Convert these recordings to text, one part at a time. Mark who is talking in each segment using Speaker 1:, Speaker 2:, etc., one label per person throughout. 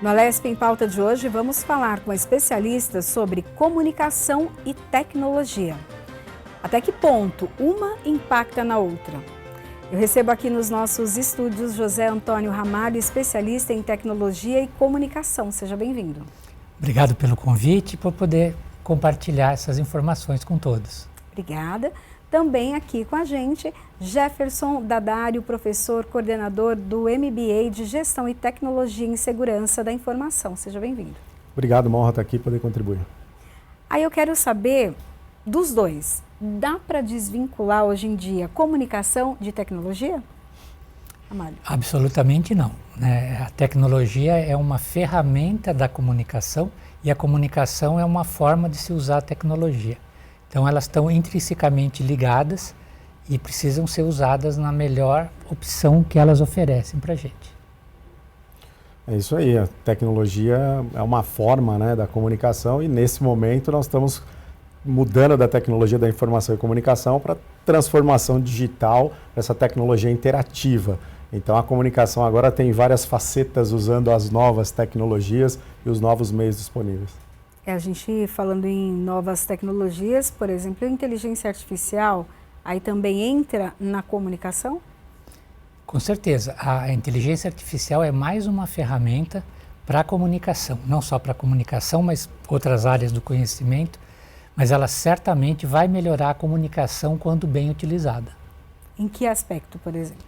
Speaker 1: No Alesp em Pauta de hoje, vamos falar com especialistas sobre comunicação e tecnologia. Até que ponto uma impacta na outra? Eu recebo aqui nos nossos estúdios José Antônio Ramalho, especialista em tecnologia e comunicação. Seja bem-vindo.
Speaker 2: Obrigado pelo convite e por poder compartilhar essas informações com todos.
Speaker 1: Obrigada. Também aqui com a gente, Jefferson Dadário, professor coordenador do MBA de Gestão e Tecnologia em Segurança da Informação. Seja bem-vindo.
Speaker 3: Obrigado, uma honra estar aqui e poder contribuir.
Speaker 1: Aí eu quero saber dos dois. Dá para desvincular hoje em dia comunicação de tecnologia? Amália.
Speaker 2: Absolutamente não, né? A tecnologia é uma ferramenta da comunicação e a comunicação é uma forma de se usar a tecnologia. Então elas estão intrinsecamente ligadas e precisam ser usadas na melhor opção que elas oferecem para a gente.
Speaker 3: É isso aí, a tecnologia é uma forma, né, da comunicação e nesse momento nós estamos mudando da tecnologia da informação e comunicação para transformação digital, essa tecnologia interativa. Então a comunicação agora tem várias facetas usando as novas tecnologias e os novos meios disponíveis.
Speaker 1: A gente falando em novas tecnologias, por exemplo, a inteligência artificial, aí também entra na comunicação?
Speaker 2: Com certeza, a inteligência artificial é mais uma ferramenta para a comunicação, não só para a comunicação, mas outras áreas do conhecimento, mas ela certamente vai melhorar a comunicação quando bem utilizada.
Speaker 1: Em que aspecto, por exemplo?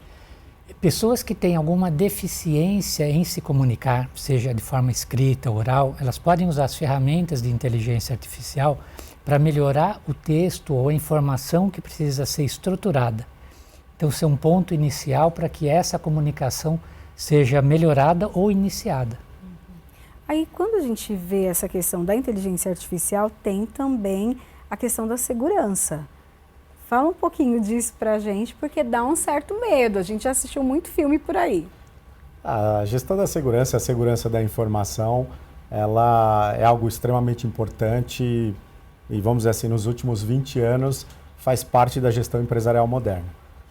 Speaker 2: Pessoas que têm alguma deficiência em se comunicar, seja de forma escrita, oral, elas podem usar as ferramentas de inteligência artificial para melhorar o texto ou a informação que precisa ser estruturada. Então, ser um ponto inicial para que essa comunicação seja melhorada ou iniciada.
Speaker 1: Aí, quando a gente vê essa questão da inteligência artificial, tem também a questão da segurança. Fala um pouquinho disso pra gente, porque dá um certo medo. A gente já assistiu muito filme por aí.
Speaker 3: A gestão da segurança, a segurança da informação, ela é algo extremamente importante e, vamos dizer assim, nos últimos 20 anos faz parte da gestão empresarial moderna.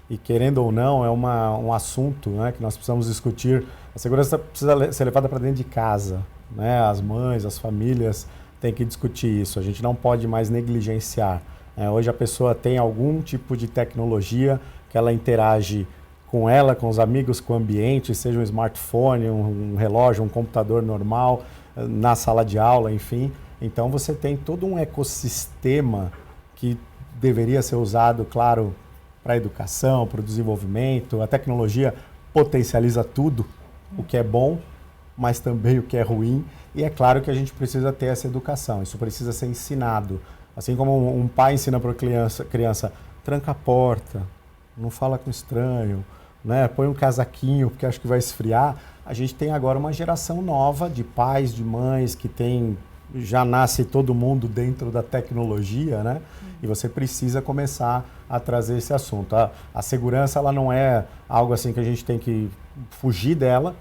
Speaker 3: E querendo ou não, é um assunto, né, que nós precisamos discutir. A segurança precisa ser levada para dentro de casa, né? As mães, as famílias têm que discutir isso. A gente não pode mais negligenciar. Hoje a pessoa tem algum tipo de tecnologia que ela interage com ela, com os amigos, com o ambiente, seja um smartphone, um relógio, um computador normal, na sala de aula, enfim. Então você tem todo um ecossistema que deveria ser usado, claro, para a educação, para o desenvolvimento. A tecnologia potencializa tudo, o que é bom, mas também o que é ruim. E é claro que a gente precisa ter essa educação, isso precisa ser ensinado. Assim como um pai ensina para a criança, tranca a porta, não fala com estranho, né? Põe um casaquinho porque acho que vai esfriar. A gente tem agora uma geração nova de pais, de mães que já nasce todo mundo dentro da tecnologia, né? E você precisa começar a trazer esse assunto. A segurança ela não é algo assim que a gente tem que fugir dela,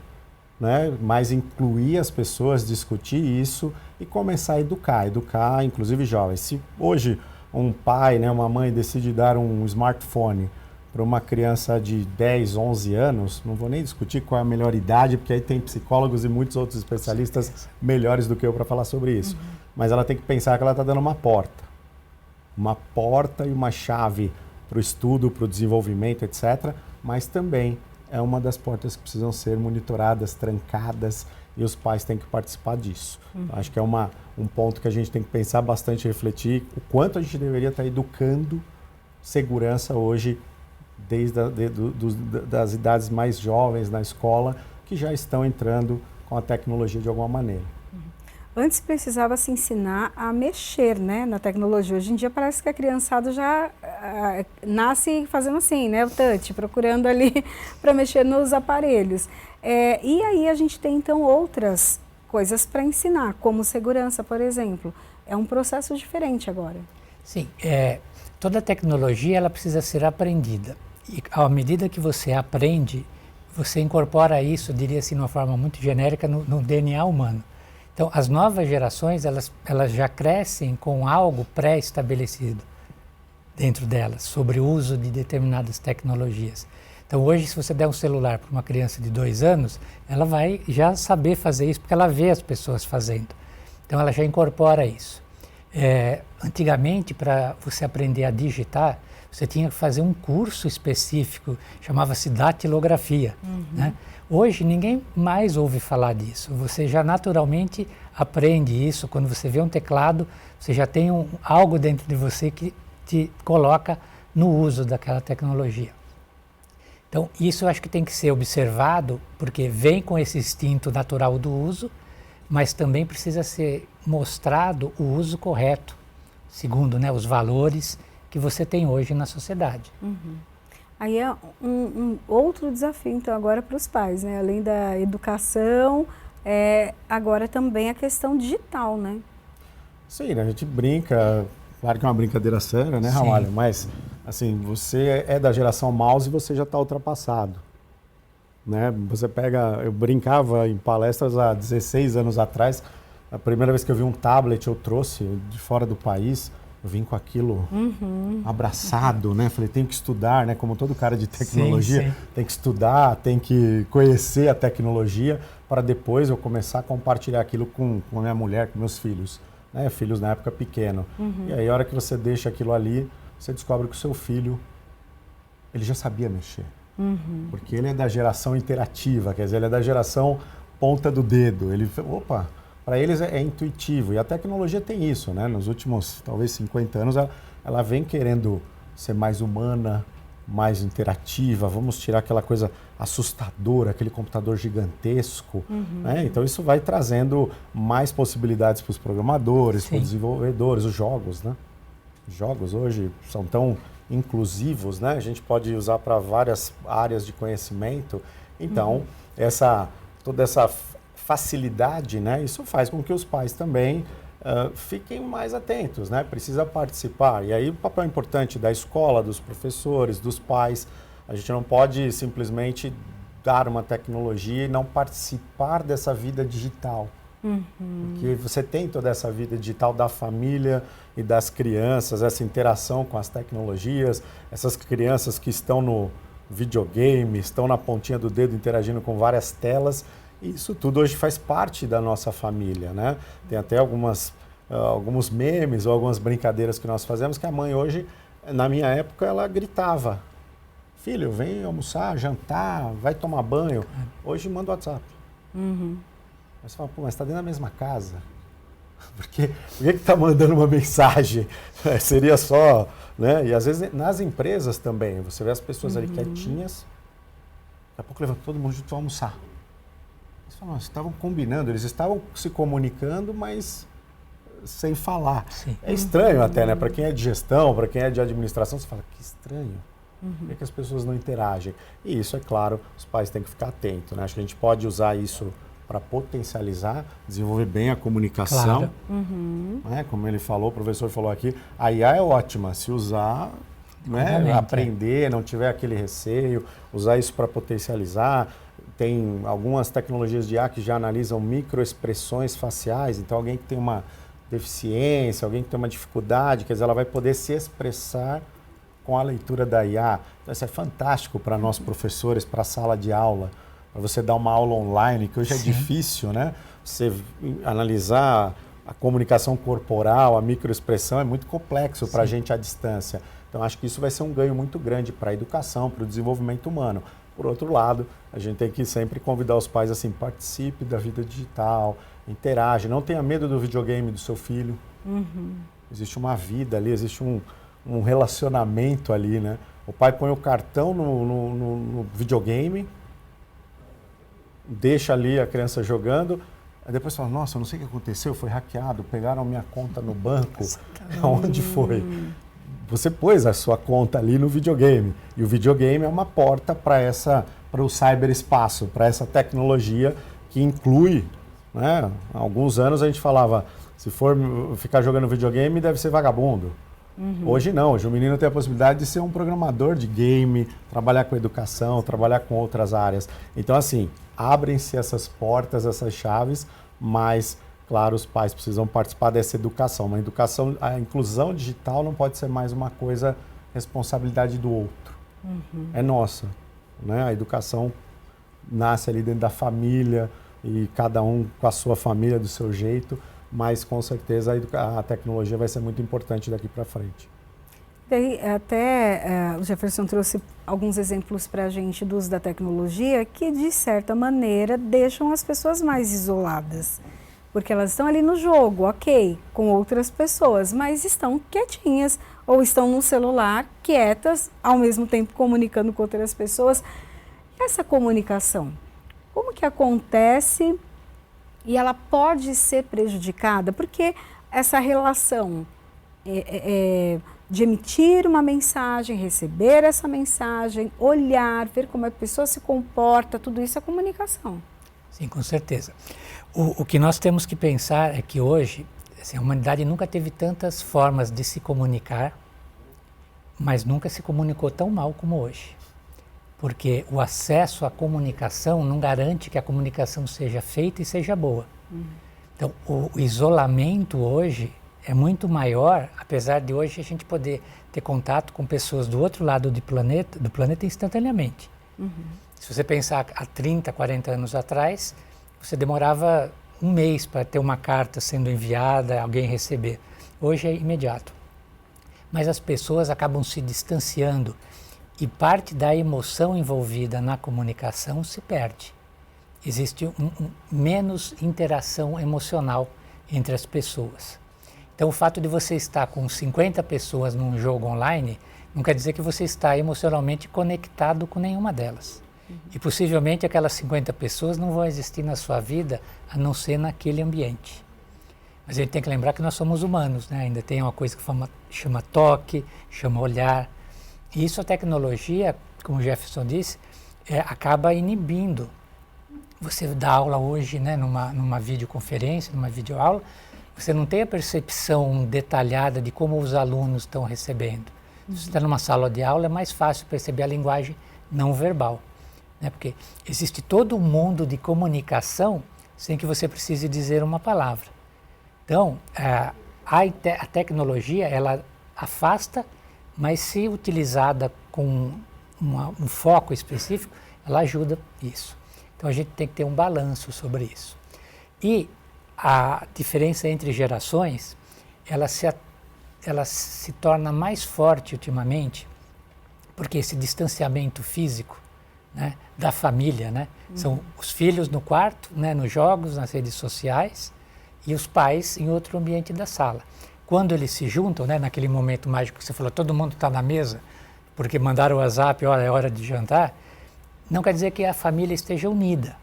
Speaker 3: né? Mas incluir as pessoas, discutir isso e começar a educar inclusive jovens. Se hoje um pai, né, uma mãe decide dar um smartphone para uma criança de 10, 11 anos, não vou nem discutir qual é a melhor idade, porque aí tem psicólogos e muitos outros especialistas melhores do que eu para falar sobre isso. Mas ela tem que pensar que ela está dando uma porta e uma chave para o estudo, para o desenvolvimento, etc. Mas também é uma das portas que precisam ser monitoradas, trancadas, e os pais têm que participar disso. Acho que é um ponto que a gente tem que pensar bastante, refletir o quanto a gente deveria estar educando segurança hoje, desde das idades mais jovens na escola, que já estão entrando com a tecnologia de alguma maneira.
Speaker 1: Antes precisava se ensinar a mexer, né, na tecnologia. Hoje em dia parece que a criançada já nasce fazendo assim, né, o touch, procurando ali para mexer nos aparelhos. E aí a gente tem então outras coisas para ensinar, como segurança, por exemplo. É um processo diferente agora.
Speaker 2: Sim, toda tecnologia ela precisa ser aprendida. E à medida que você aprende, você incorpora isso, diria assim, de uma forma muito genérica, no DNA humano. Então, as novas gerações, elas já crescem com algo pré-estabelecido dentro delas, sobre o uso de determinadas tecnologias. Então hoje, se você der um celular para uma criança de 2 anos, ela vai já saber fazer isso, porque ela vê as pessoas fazendo. Então ela já incorpora isso. Antigamente, para você aprender a digitar, você tinha que fazer um curso específico, chamava-se datilografia. Né? Hoje ninguém mais ouve falar disso. Você já naturalmente aprende isso. Quando você vê um teclado, você já tem algo dentro de você que te coloca no uso daquela tecnologia. Então, isso eu acho que tem que ser observado, porque vem com esse instinto natural do uso, mas também precisa ser mostrado o uso correto, segundo, né, os valores que você tem hoje na sociedade.
Speaker 1: Aí é um outro desafio, então, agora para os pais, né? Além da educação, agora também a questão digital, né?
Speaker 3: Sim, a gente brinca, claro que é uma brincadeira séria, né, Ramalho? Mas, assim, você é da geração mouse e você já está ultrapassado. Né? Você pega, eu brincava em palestras há 16 anos atrás, a primeira vez que eu vi um tablet eu trouxe de fora do país, eu vim com aquilo abraçado, né? Falei, tenho que estudar, né? Como todo cara de tecnologia,
Speaker 2: sim.
Speaker 3: tem que estudar, tem que conhecer a tecnologia para depois eu começar a compartilhar aquilo com a minha mulher, com meus filhos. Né? Filhos na época pequeno. E aí a hora que você deixa aquilo ali, você descobre que o seu filho, ele já sabia mexer. Porque ele é da geração interativa, quer dizer, ele é da geração ponta do dedo. Ele, para eles é intuitivo. E a tecnologia tem isso, né? Nos últimos, talvez, 50 anos, ela vem querendo ser mais humana, mais interativa. Vamos tirar aquela coisa assustadora, aquele computador gigantesco. Né? Então, isso vai trazendo mais possibilidades para os programadores, para os desenvolvedores, os jogos, né? Os jogos hoje são tão inclusivos, né? A gente pode usar para várias áreas de conhecimento. Então, toda essa facilidade, né? Isso faz com que os pais também fiquem mais atentos, né? Precisa participar. E aí o papel importante da escola, dos professores, dos pais. A gente não pode simplesmente dar uma tecnologia e não participar dessa vida digital. Porque você tem toda essa vida digital da família e das crianças, essa interação com as tecnologias, essas crianças que estão no videogame, estão na pontinha do dedo interagindo com várias telas. Isso tudo hoje faz parte da nossa família, né? Tem até alguns memes ou algumas brincadeiras que nós fazemos que a mãe hoje, na minha época, ela gritava: filho, vem almoçar, jantar, vai tomar banho. Hoje manda o WhatsApp. Mas você fala, pô, mas está dentro da mesma casa. Por que está mandando uma mensagem? Seria só, né? E às vezes nas empresas também, você vê as pessoas ali quietinhas, daqui a pouco levanta todo mundo junto para almoçar. Eles estavam combinando, eles estavam se comunicando, mas sem falar. É estranho até, né? Para quem é de gestão, para quem é de administração, você fala, que estranho. Por que as pessoas não interagem? E isso, é claro, os pais têm que ficar atentos, né? Acho que a gente pode usar isso para potencializar, desenvolver bem a comunicação. Né? Como ele falou, o professor falou aqui, a IA é ótima, se usar, né? Aprender, não tiver aquele receio, usar isso para potencializar. Tem algumas tecnologias de IA que já analisam microexpressões faciais, então alguém que tem uma deficiência, alguém que tem uma dificuldade, quer dizer, ela vai poder se expressar com a leitura da IA. Então, isso é fantástico para nós professores, para a sala de aula, para você dar uma aula online, que hoje é difícil, né? Você analisar a comunicação corporal, a microexpressão, é muito complexo para a gente à distância. Então, acho que isso vai ser um ganho muito grande para a educação, para o desenvolvimento humano. Por outro lado, a gente tem que sempre convidar os pais assim, participe da vida digital, interage, não tenha medo do videogame do seu filho. Existe uma vida ali, existe um relacionamento ali, né? O pai põe o cartão no videogame, deixa ali a criança jogando, aí depois fala, nossa, eu não sei o que aconteceu, foi hackeado, pegaram minha conta no banco, onde foi? Você pôs a sua conta ali no videogame, e o videogame é uma porta para o cyberespaço, para essa tecnologia que inclui, né? Há alguns anos a gente falava, se for ficar jogando videogame, deve ser vagabundo. Hoje não, hoje o menino tem a possibilidade de ser um programador de game, trabalhar com educação, trabalhar com outras áreas. Então, assim, abrem-se essas portas, essas chaves, mas, claro, os pais precisam participar dessa educação. Uma educação, a inclusão digital não pode ser mais uma coisa, responsabilidade do outro. É nossa. né? A educação nasce ali dentro da família e cada um com a sua família, do seu jeito, mas com certeza a tecnologia vai ser muito importante daqui para frente.
Speaker 1: Daí, até o Jefferson trouxe alguns exemplos para a gente do uso da tecnologia que, de certa maneira, deixam as pessoas mais isoladas. Porque elas estão ali no jogo, ok, com outras pessoas, mas estão quietinhas ou estão no celular, quietas, ao mesmo tempo comunicando com outras pessoas. Essa comunicação, como que acontece e ela pode ser prejudicada? Porque essa relação de emitir uma mensagem, receber essa mensagem, olhar, ver como a pessoa se comporta, tudo isso é comunicação.
Speaker 2: Sim, com certeza. O que nós temos que pensar é que hoje, assim, a humanidade nunca teve tantas formas de se comunicar, mas nunca se comunicou tão mal como hoje. Porque o acesso à comunicação não garante que a comunicação seja feita e seja boa. Então, o isolamento hoje é muito maior, apesar de hoje a gente poder ter contato com pessoas do outro lado do planeta instantaneamente. Se você pensar há 30, 40 anos atrás, você demorava um mês para ter uma carta sendo enviada, alguém receber. Hoje é imediato. Mas as pessoas acabam se distanciando e parte da emoção envolvida na comunicação se perde. Existe menos interação emocional entre as pessoas. Então, o fato de você estar com 50 pessoas num jogo online não quer dizer que você está emocionalmente conectado com nenhuma delas. E possivelmente aquelas 50 pessoas não vão existir na sua vida a não ser naquele ambiente. Mas a gente tem que lembrar que nós somos humanos, né? Ainda tem uma coisa que chama toque, chama olhar. E isso a tecnologia, como o Jefferson disse, acaba inibindo. Você dá aula hoje, né, numa videoconferência, numa videoaula, você não tem a percepção detalhada de como os alunos estão recebendo. Se você está numa sala de aula, é mais fácil perceber a linguagem não verbal. Né? Porque existe todo um mundo de comunicação sem que você precise dizer uma palavra. Então, a tecnologia, ela afasta, mas se utilizada com um foco específico, ela ajuda isso. Então, a gente tem que ter um balanço sobre isso. E a diferença entre gerações, ela se torna mais forte ultimamente, porque esse distanciamento físico, né, da família, né? São os filhos no quarto, né, nos jogos, nas redes sociais, e os pais em outro ambiente da sala. Quando eles se juntam, né, naquele momento mágico que você falou, todo mundo está na mesa, porque mandaram o WhatsApp, olha, é hora de jantar, não quer dizer que a família esteja unida.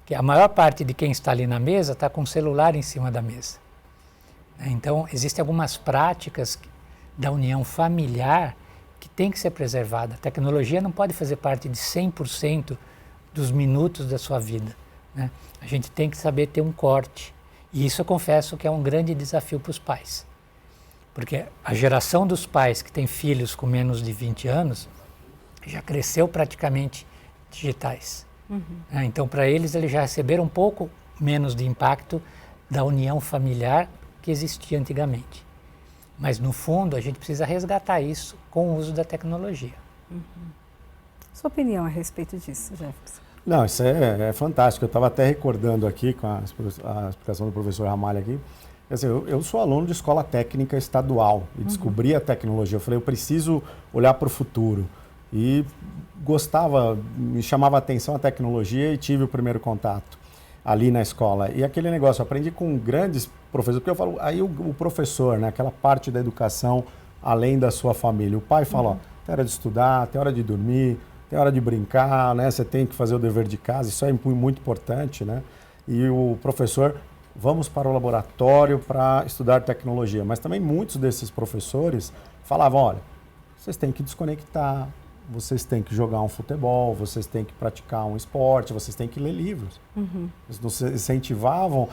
Speaker 2: Que a maior parte de quem está ali na mesa está com o celular em cima da mesa. Então, existem algumas práticas da união familiar que tem que ser preservada. A tecnologia não pode fazer parte de 100% dos minutos da sua vida. Né? A gente tem que saber ter um corte. E isso eu confesso que é um grande desafio para os pais. Porque a geração dos pais que tem filhos com menos de 20 anos já cresceu praticamente digitais. Então, para eles já receberam um pouco menos de impacto da união familiar que existia antigamente. Mas, no fundo, a gente precisa resgatar isso com o uso da tecnologia.
Speaker 1: Sua opinião a respeito disso, Jefferson?
Speaker 3: Não, isso é fantástico. Eu estava até recordando aqui com a explicação do professor Ramalho aqui. Assim, eu sou aluno de escola técnica estadual e descobri a tecnologia. Eu falei, eu preciso olhar para o futuro. E me chamava a atenção a tecnologia e tive o primeiro contato ali na escola. E aquele negócio, eu aprendi com grandes professores, porque eu falo, aí o professor, né, aquela parte da educação além da sua família. O pai fala, ó, tem hora de estudar, tem hora de dormir, tem hora de brincar, né, você tem que fazer o dever de casa, isso é muito importante, né? E o professor, vamos para o laboratório para estudar tecnologia. Mas também muitos desses professores falavam, olha, vocês têm que desconectar, vocês têm que jogar um futebol, vocês têm que praticar um esporte, vocês têm que ler livros. Eles nos incentivavam,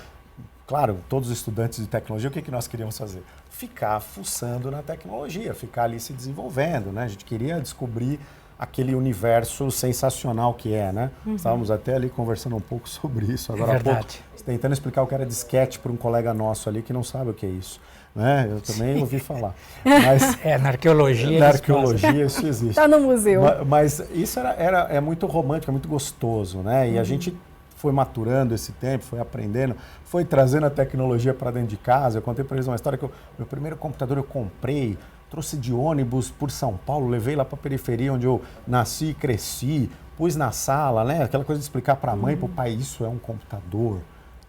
Speaker 3: claro, todos os estudantes de tecnologia, o que nós queríamos fazer? Ficar fuçando na tecnologia, ficar ali se desenvolvendo, né? A gente queria descobrir aquele universo sensacional que é, né? Estávamos até ali conversando um pouco sobre isso agora há pouco, tentando explicar o que era disquete para um colega nosso ali que não sabe o que é isso. Né? Eu também ouvi falar. Mas,
Speaker 2: na arqueologia.
Speaker 3: Na arqueologia isso existe.
Speaker 1: Está no museu.
Speaker 3: Mas isso é muito romântico, é muito gostoso, né? E a gente foi maturando esse tempo, foi aprendendo, foi trazendo a tecnologia para dentro de casa. Eu contei para eles uma história que meu primeiro computador eu comprei, trouxe de ônibus por São Paulo, levei lá para a periferia onde eu nasci e cresci, pus na sala, né? Aquela coisa de explicar para a mãe, para o pai, isso é um computador.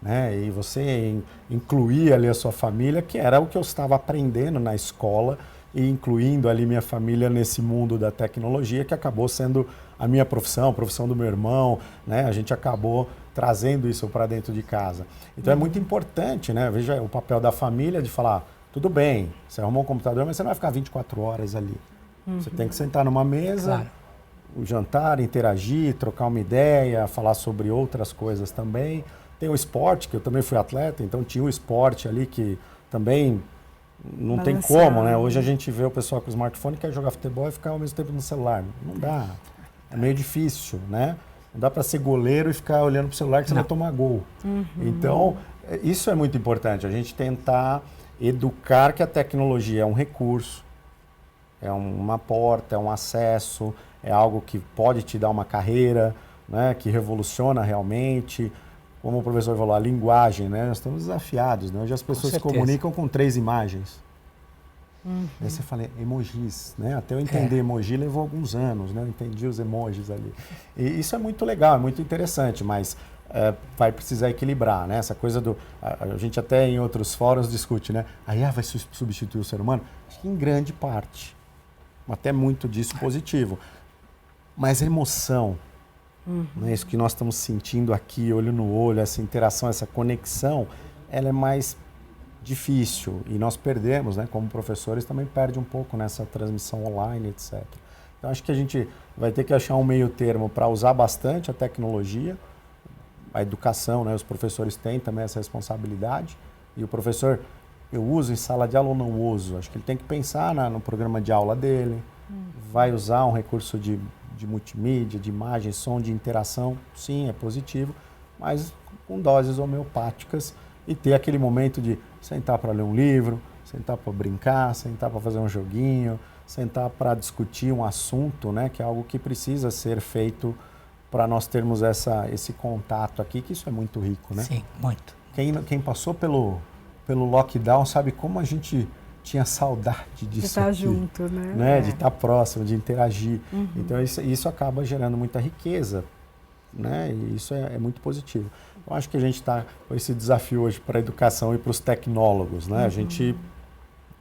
Speaker 3: Né? E você incluir ali a sua família, que era o que eu estava aprendendo na escola, e incluindo ali minha família nesse mundo da tecnologia, que acabou sendo a minha profissão, a profissão do meu irmão, né? A gente acabou trazendo isso para dentro de casa. Então é muito importante, né? Veja o papel da família de falar, tudo bem, você arrumou um computador, mas você não vai ficar 24 horas ali. Você tem que sentar numa mesa, o jantar, interagir, trocar uma ideia, falar sobre outras coisas também. Tem o esporte, que eu também fui atleta, então tinha o esporte ali que também não tem como, né? Hoje a gente vê o pessoal com o smartphone que quer jogar futebol e ficar ao mesmo tempo no celular. Não dá. É meio difícil, né? Não dá para ser goleiro e ficar olhando para o celular que você vai tomar gol. Então, isso é muito importante, a gente tentar educar que a tecnologia é um recurso, é uma porta, é um acesso, é algo que pode te dar uma carreira, né? Que revoluciona realmente. Como o professor falou, a linguagem, né? Nós estamos desafiados, né? Hoje as pessoas se comunicam com 3 imagens. Aí você fala emojis, né? Até eu entender emoji levou alguns anos, né? Eu entendi os emojis ali. E isso é muito legal, é muito interessante, mas vai precisar equilibrar, né? Essa coisa do... A gente até em outros fóruns discute, né? A IA vai substituir o ser humano? Acho que em grande parte. Até muito disso positivo. Mas a emoção... Né? Isso que nós estamos sentindo aqui, olho no olho, essa interação, essa conexão, ela é mais difícil e nós perdemos, né? Como professores também perde um pouco nessa transmissão online, etc. Então acho que a gente vai ter que achar um meio termo para usar bastante a tecnologia, a educação, né? Os professores têm também essa responsabilidade e o professor, eu uso em sala de aula ou não uso? Acho que ele tem que pensar no programa de aula dele, vai usar um recurso de multimídia, de imagem, som, de interação, sim, é positivo, mas com doses homeopáticas e ter aquele momento de sentar para ler um livro, sentar para brincar, sentar para fazer um joguinho, sentar para discutir um assunto, né, que é algo que precisa ser feito para nós termos esse contato aqui, que isso é muito rico, né?
Speaker 2: Sim, muito.
Speaker 3: Quem passou pelo lockdown sabe como a gente tinha saudade disso. De
Speaker 1: estar
Speaker 3: aqui,
Speaker 1: junto, né?
Speaker 3: De estar próximo, de interagir. Então isso acaba gerando muita riqueza, né? E isso é muito positivo. Eu acho que a gente está com esse desafio hoje para a educação e para os tecnólogos, né? A gente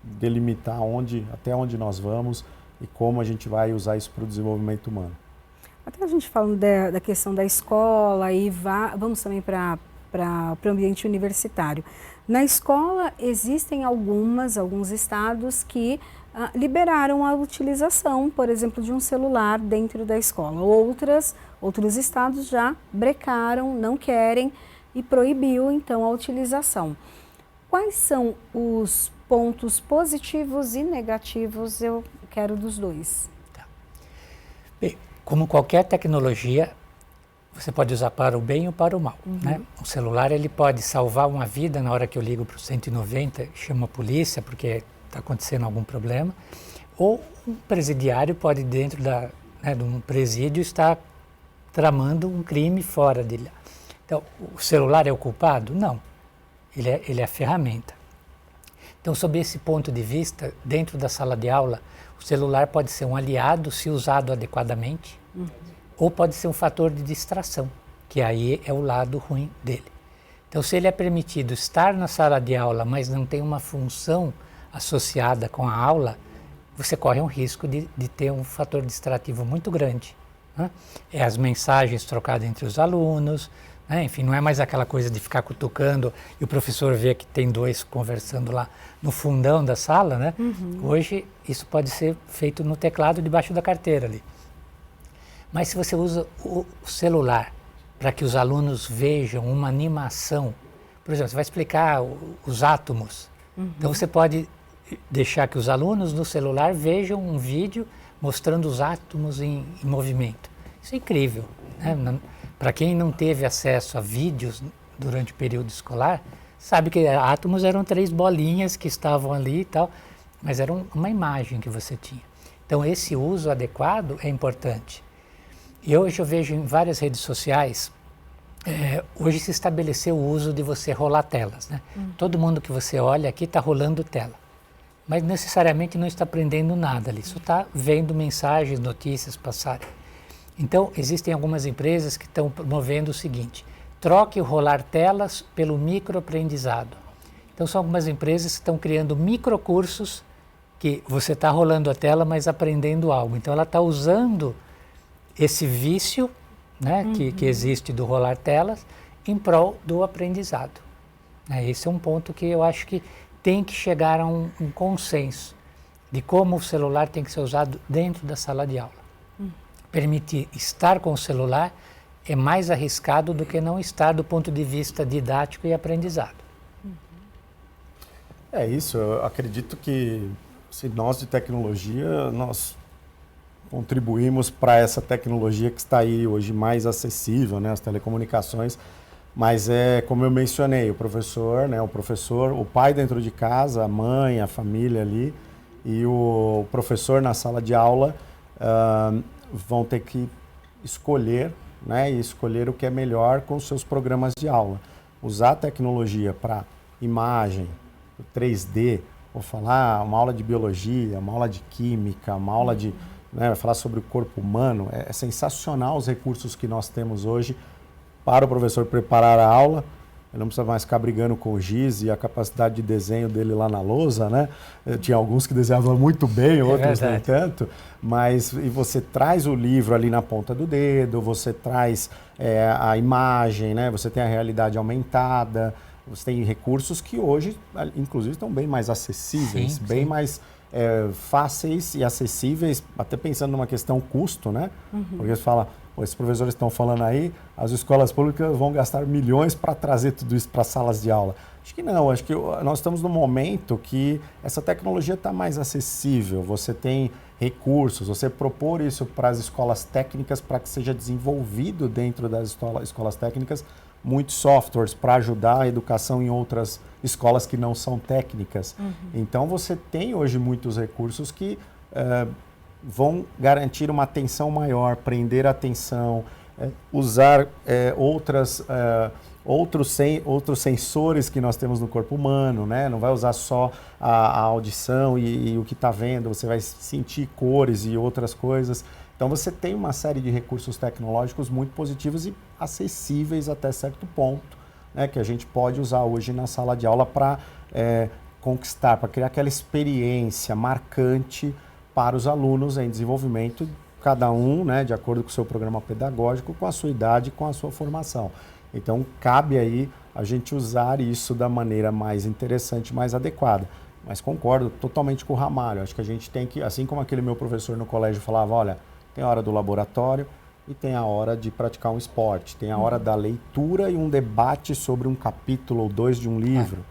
Speaker 3: delimitar até onde nós vamos e como a gente vai usar isso para o desenvolvimento humano.
Speaker 1: Até a gente falando da questão da escola e vamos também para o ambiente universitário. Na escola existem alguns estados que liberaram a utilização, por exemplo, de um celular dentro da escola. Outros estados já brecaram, não querem e proibiu então a utilização. Quais são os pontos positivos e negativos? Eu quero dos dois.
Speaker 2: Tá. Bem, como qualquer tecnologia, você pode usar para o bem ou para o mal, né? O celular ele pode salvar uma vida na hora que eu ligo para o 190, chamo a polícia porque está acontecendo algum problema, ou um presidiário pode dentro de um presídio estar tramando um crime fora dele. Então, o celular é o culpado? Não, ele é a ferramenta. Então, sob esse ponto de vista, dentro da sala de aula, o celular pode ser um aliado se usado adequadamente, ou pode ser um fator de distração, que aí é o lado ruim dele. Então, se ele é permitido estar na sala de aula, mas não tem uma função associada com a aula, você corre um risco de ter um fator distrativo muito grande, né? É as mensagens trocadas entre os alunos, né? Enfim, não é mais aquela coisa de ficar cutucando e o professor vê que tem 2 conversando lá no fundão da sala, né? Hoje, isso pode ser feito no teclado debaixo da carteira ali. Mas se você usa o celular para que os alunos vejam uma animação, por exemplo, você vai explicar os átomos, então você pode deixar que os alunos no celular vejam um vídeo mostrando os átomos em movimento. Isso é incrível, né? Para quem não teve acesso a vídeos durante o período escolar, sabe que átomos eram 3 bolinhas que estavam ali e tal, mas era uma imagem que você tinha. Então esse uso adequado é importante. E hoje eu vejo em várias redes sociais, hoje se estabeleceu o uso de você rolar telas, né? Todo mundo que você olha aqui está rolando tela, mas necessariamente não está aprendendo nada ali, só está vendo mensagens, notícias passarem. Então existem algumas empresas que estão promovendo o seguinte: troque o rolar telas pelo microaprendizado. Então são algumas empresas que estão criando microcursos que você está rolando a tela, mas aprendendo algo. Então ela está usando esse vício, né, que existe do rolar telas em prol do aprendizado. Esse é um ponto que eu acho que tem que chegar a um consenso de como o celular tem que ser usado dentro da sala de aula. Permitir estar com o celular é mais arriscado do que não estar do ponto de vista didático e aprendizado.
Speaker 3: É isso, eu acredito que se nós de tecnologia, nós contribuímos para essa tecnologia que está aí hoje mais acessível, né, as telecomunicações, mas é como eu mencionei, o professor, né, o pai dentro de casa, a mãe, a família ali e o professor na sala de aula vão ter que escolher, né, e escolher o que é melhor com os seus programas de aula. Usar a tecnologia para imagem, 3D, vou falar uma aula de biologia, uma aula de química, uma aula de, né, falar sobre o corpo humano. É sensacional os recursos que nós temos hoje para o professor preparar a aula. Ele não precisa mais ficar brigando com o giz e a capacidade de desenho dele lá na lousa, né? Tinha alguns que desenhavam muito bem, outros nem tanto. Mas e você traz o livro ali na ponta do dedo, você traz a imagem, né? Você tem a realidade aumentada, você tem recursos que hoje, inclusive, estão bem mais acessíveis, sim, bem mais fáceis e acessíveis, até pensando numa questão custo, né? Porque você fala, esses professores estão falando aí, as escolas públicas vão gastar milhões para trazer tudo isso para salas de aula. Acho que não, acho que nós estamos num momento que essa tecnologia está mais acessível, você tem recursos, você propor isso para as escolas técnicas para que seja desenvolvido dentro das escolas técnicas muitos softwares para ajudar a educação em outras escolas que não são técnicas. Então você tem hoje muitos recursos que vão garantir uma atenção maior, prender a atenção, usar outros sensores que nós temos no corpo humano, né? Não vai usar só a audição e o que está vendo, você vai sentir cores e outras coisas. Então você tem uma série de recursos tecnológicos muito positivos e acessíveis até certo ponto, né? Que a gente pode usar hoje na sala de aula para conquistar, para criar aquela experiência marcante para os alunos em desenvolvimento, cada um, né, de acordo com o seu programa pedagógico, com a sua idade, com a sua formação. Então, cabe aí a gente usar isso da maneira mais interessante, mais adequada. Mas concordo totalmente com o Ramalho. Acho que a gente tem que, assim como aquele meu professor no colégio falava, olha, tem a hora do laboratório e tem a hora de praticar um esporte, tem a hora da leitura e um debate sobre um capítulo ou 2 de um livro.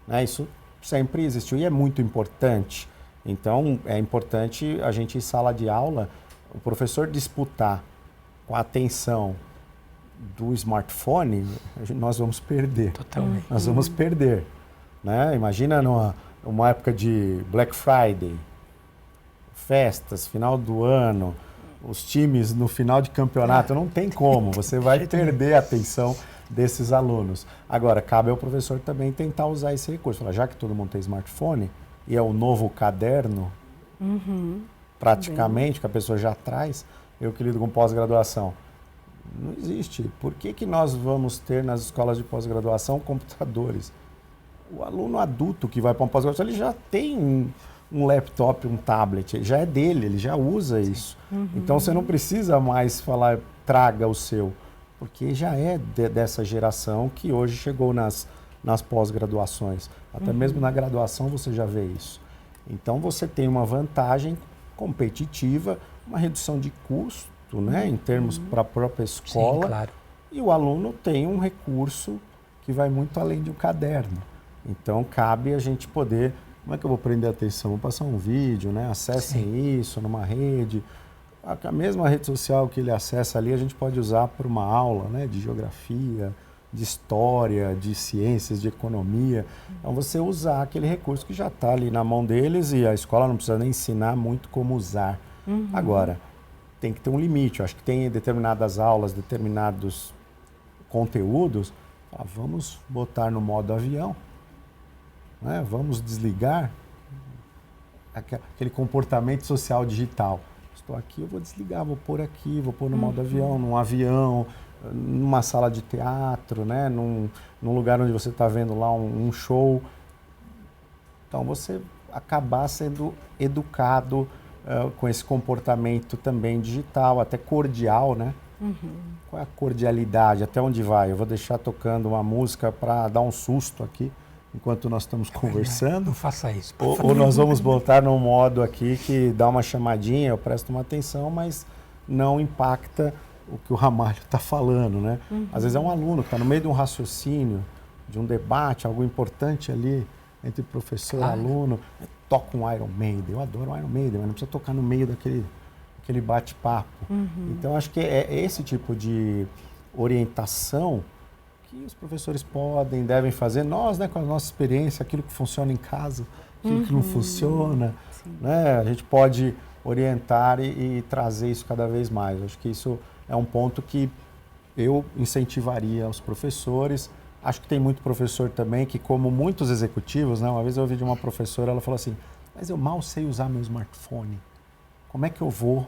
Speaker 3: Né? Isso sempre existiu e é muito importante. Então, é importante a gente, em sala de aula, o professor disputar com a atenção do smartphone, nós vamos perder.
Speaker 2: Totalmente.
Speaker 3: Nós vamos perder. Né? Imagina numa época de Black Friday, festas, final do ano, os times no final de campeonato, não tem como, você vai perder a atenção desses alunos. Agora, cabe ao professor também tentar usar esse recurso. Falar, já que todo mundo tem smartphone, e é o novo caderno, praticamente, que a pessoa já traz, eu que lido com pós-graduação. Não existe. Por que nós vamos ter nas escolas de pós-graduação computadores? O aluno adulto que vai para uma pós-graduação, ele já tem um laptop, um tablet, já é dele, ele já usa isso. Então você não precisa mais falar, traga o seu, porque já é dessa geração que hoje chegou nas pós-graduações. Até mesmo na graduação você já vê isso. Então você tem uma vantagem competitiva, uma redução de custo, né, em termos para a própria escola.
Speaker 2: Sim, claro.
Speaker 3: E o aluno tem um recurso que vai muito além de um caderno. Então cabe a gente poder como é que eu vou prender a atenção? Vou passar um vídeo, né? Acessem isso numa rede. A mesma rede social que ele acessa ali, a gente pode usar para uma aula, né? De geografia, de história, de ciências, de economia. Então, você usar aquele recurso que já está ali na mão deles e a escola não precisa nem ensinar muito como usar. Agora, tem que ter um limite. Eu acho que tem determinadas aulas, determinados conteúdos, vamos botar no modo avião, né? Vamos desligar aquele comportamento social digital. Estou aqui, eu vou desligar, vou pôr aqui, vou pôr no modo avião, num avião, numa sala de teatro, né? Num lugar onde você está vendo lá um show. Então, você acabar sendo educado com esse comportamento também digital, até cordial, né? Qual é a cordialidade? Até onde vai? Eu vou deixar tocando uma música para dar um susto aqui, enquanto nós estamos conversando.
Speaker 2: Não faça isso.
Speaker 3: Ou nós vamos botar num modo aqui que dá uma chamadinha, eu presto uma atenção, mas não impacta o que o Ramalho está falando, né? Às vezes é um aluno que está no meio de um raciocínio, de um debate, algo importante ali entre professor e aluno, toca um Iron Maiden. Eu adoro o Iron Maiden, mas não precisa tocar no meio daquele bate-papo. Então, acho que é esse tipo de orientação que os professores podem, devem fazer. Nós, né, com a nossa experiência, aquilo que funciona em casa, aquilo que não funciona, né, a gente pode orientar e trazer isso cada vez mais. Acho que isso é um ponto que eu incentivaria aos professores. Acho que tem muito professor também que, como muitos executivos, né, uma vez eu ouvi de uma professora, ela falou assim, mas eu mal sei usar meu smartphone. Como é que eu vou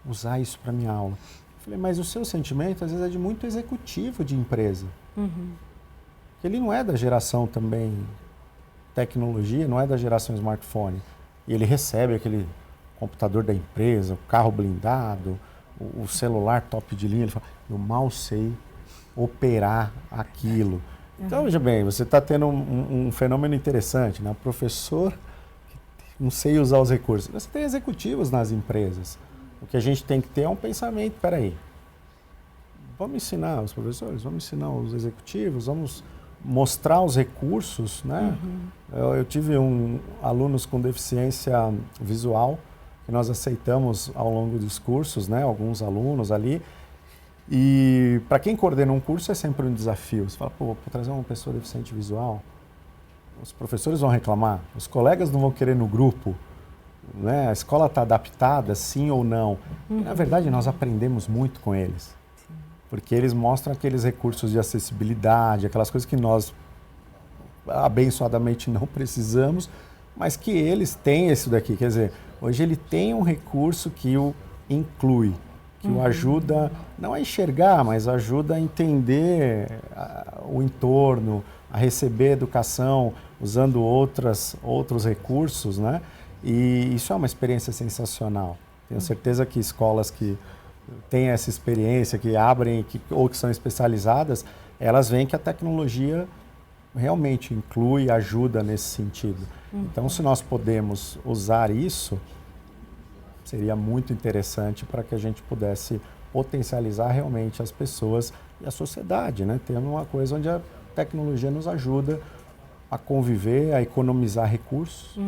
Speaker 3: usar isso para minha aula? Eu falei, mas o seu sentimento, às vezes, é de muito executivo de empresa. Ele não é da geração também tecnologia, não é da geração smartphone. E ele recebe aquele computador da empresa, o carro blindado, o celular top de linha. Ele fala, eu mal sei operar aquilo. Então, veja bem, você está tendo um fenômeno interessante, né? O professor não sei usar os recursos. Você tem executivos nas empresas. O que a gente tem que ter é um pensamento, peraí, vamos ensinar os professores, vamos ensinar os executivos, vamos mostrar os recursos, né? Eu tive alunos com deficiência visual, que nós aceitamos ao longo dos cursos, né? Alguns alunos ali. E para quem coordena um curso é sempre um desafio. Você fala, pô, vou trazer uma pessoa deficiente visual, os professores vão reclamar, os colegas não vão querer no grupo, né? A escola está adaptada, sim ou não. E, na verdade, nós aprendemos muito com eles, porque eles mostram aqueles recursos de acessibilidade, aquelas coisas que nós, abençoadamente, não precisamos, mas que eles têm isso daqui. Quer dizer, hoje ele tem um recurso que o inclui, que o ajuda, não a enxergar, mas ajuda a entender o entorno, a receber educação usando outros recursos, né? E isso é uma experiência sensacional. Tenho certeza que escolas que têm essa experiência, que abrem ou que são especializadas, elas veem que a tecnologia realmente inclui, ajuda nesse sentido. Então, se nós podemos usar isso, seria muito interessante para que a gente pudesse potencializar realmente as pessoas e a sociedade, né? Tendo uma coisa onde a tecnologia nos ajuda a conviver, a economizar recursos,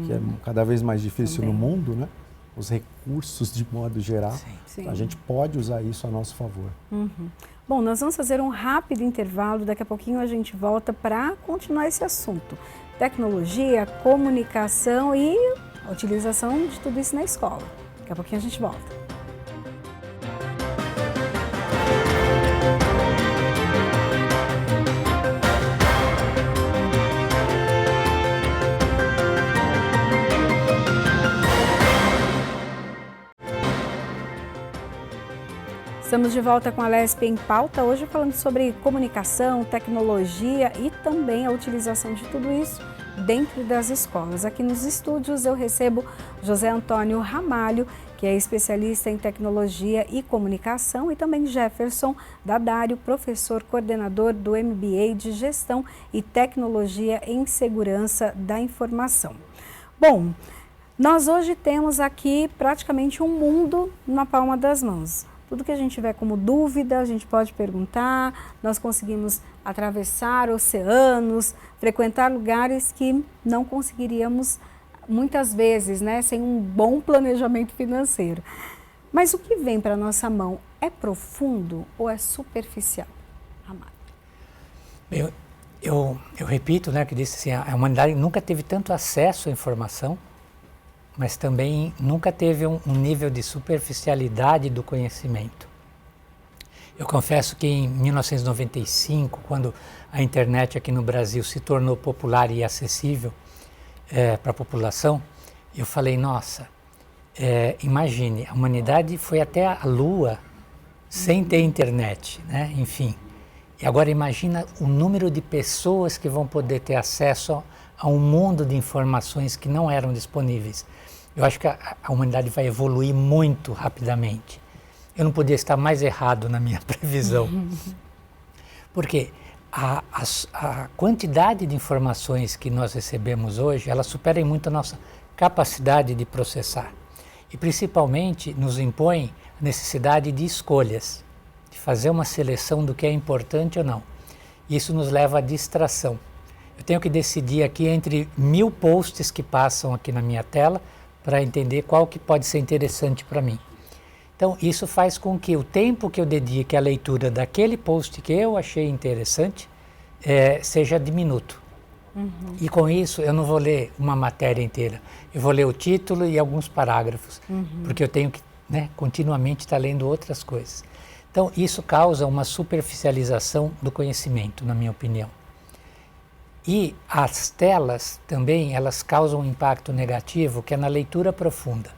Speaker 3: que é cada vez mais difícil também no mundo, né? Os recursos de modo geral. Sim. A gente pode usar isso a nosso favor.
Speaker 1: Bom, nós vamos fazer um rápido intervalo, daqui a pouquinho a gente volta para continuar esse assunto. Tecnologia, comunicação e a utilização de tudo isso na escola. Daqui a pouquinho a gente volta. Estamos de volta com a LESP em Pauta, hoje falando sobre comunicação, tecnologia e também a utilização de tudo isso dentro das escolas. Aqui nos estúdios eu recebo José Antônio Ramalho, que é especialista em tecnologia e comunicação, e também Jefferson Dadário, professor coordenador do MBA de Gestão e Tecnologia em Segurança da Informação. Bom, nós hoje temos aqui praticamente um mundo na palma das mãos. Tudo que a gente tiver como dúvida, a gente pode perguntar. Nós conseguimos atravessar oceanos, frequentar lugares que não conseguiríamos muitas vezes, né, sem um bom planejamento financeiro. Mas o que vem para a nossa mão é profundo ou é superficial, Amado?
Speaker 2: Eu repito, né, que disse assim, a humanidade nunca teve tanto acesso à informação, mas também nunca teve um nível de superficialidade do conhecimento. Eu confesso que em 1995, quando a internet aqui no Brasil se tornou popular e acessível para a população, eu falei, nossa, imagine, a humanidade foi até a Lua sem ter internet, né? Enfim. E agora imagina o número de pessoas que vão poder ter acesso a um mundo de informações que não eram disponíveis. Eu acho que a humanidade vai evoluir muito rapidamente. Eu não podia estar mais errado na minha previsão. Porque a quantidade de informações que nós recebemos hoje, ela supera muito a nossa capacidade de processar. E principalmente nos impõe a necessidade de escolhas, de fazer uma seleção do que é importante ou não. Isso nos leva à distração. Eu tenho que decidir aqui entre 1000 posts que passam aqui na minha tela para entender qual que pode ser interessante para mim. Então, isso faz com que o tempo que eu dedique à leitura daquele post que eu achei interessante seja diminuto. E com isso, eu não vou ler uma matéria inteira. Eu vou ler o título e alguns parágrafos, porque eu tenho que continuamente estar lendo outras coisas. Então, isso causa uma superficialização do conhecimento, na minha opinião. E as telas também, elas causam um impacto negativo, que é na leitura profunda.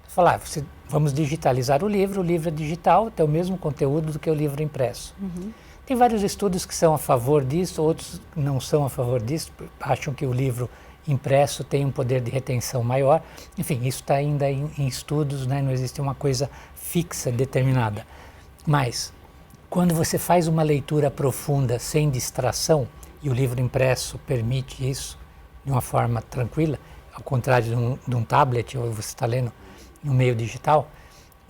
Speaker 2: Falar, vamos digitalizar o livro é digital, tem o mesmo conteúdo do que o livro impresso. Tem vários estudos que são a favor disso, outros não são a favor disso, acham que o livro impresso tem um poder de retenção maior. Enfim, isso está ainda em estudos, né? Não existe uma coisa fixa, determinada. Mas, quando você faz uma leitura profunda, sem distração, e o livro impresso permite isso de uma forma tranquila, ao contrário de um tablet, ou você está lendo no meio digital,